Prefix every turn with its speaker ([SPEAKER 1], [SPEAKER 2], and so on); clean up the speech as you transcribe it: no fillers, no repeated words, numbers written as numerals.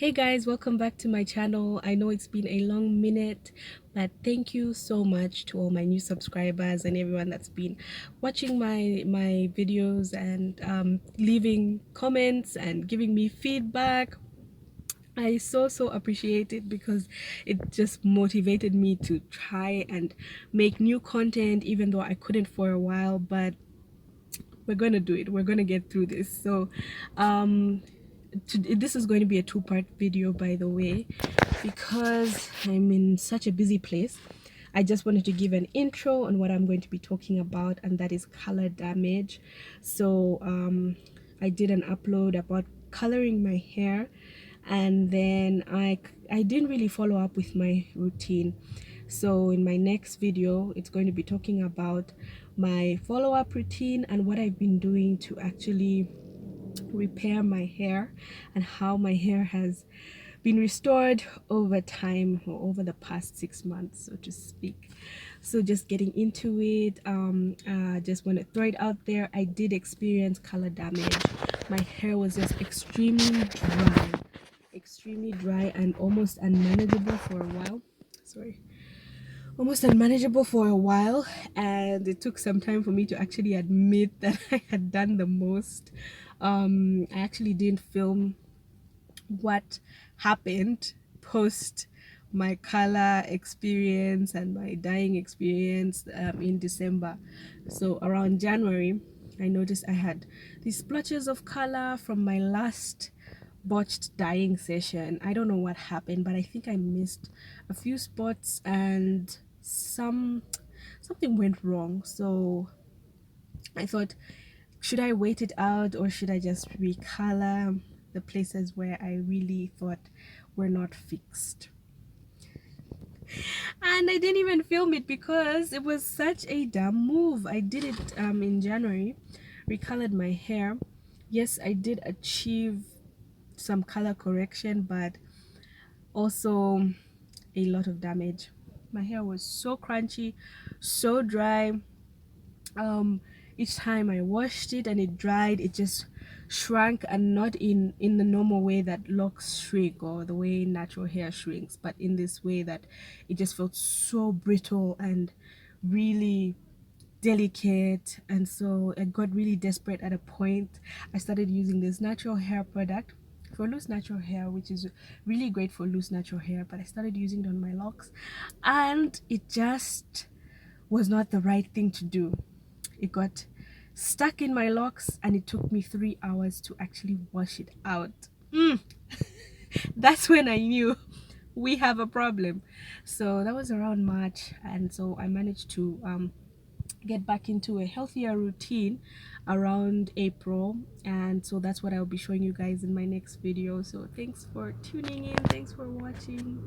[SPEAKER 1] Hey guys, welcome back to my channel. I know it's been a long minute, but thank you so much to all my new subscribers and everyone that's been watching my videos and leaving comments and giving me feedback. I so appreciate it because it just motivated me to try and make new content, even though I couldn't for a while. But we're gonna do it. We're gonna get through this. So this is going to be a two-part video, by the way, because I'm in such a busy place. I just wanted to give an intro on what I'm going to be talking about, and that is color damage. So I did an upload about coloring my hair, and then I didn't really follow up with my routine. So in my next video, it's going to be talking about my follow-up routine and what I've been doing to actually repair my hair and how my hair has been restored over time, or over the past 6 months, so to speak. So just getting into it, just want to throw it out there. I did experience color damage. My hair was just extremely dry and almost unmanageable for a while. Sorry, almost unmanageable for a while, and it took some time for me to actually admit that I had done the most. I actually didn't film what happened post my color experience and my dyeing experience in December. So around January, I noticed I had these splotches of color from my last botched dyeing session. I don't know what happened, but I think I missed a few spots and something went wrong. So I thought, should I wait it out or should I just recolor the places where I really thought were not fixed? And I didn't even film it because it was such a dumb move. I did it in January, recolored my hair. Yes, I did achieve some color correction, but also a lot of damage. My hair was so crunchy, so dry. Each time I washed it and it dried, it just shrunk, and not in the normal way that locks shrink or the way natural hair shrinks, but in this way that it just felt so brittle and really delicate. And so I got really desperate at a point. I started using this natural hair product for loose natural hair, which is really great for loose natural hair, but I started using it on my locks and it just was not the right thing to do. It got stuck in my locks and it took me 3 hours to actually wash it out. That's when I knew we have a problem. So that was around March, and so I managed to get back into a healthier routine around April, and so that's what I'll be showing you guys in my next video. So thanks for tuning in, thanks for watching.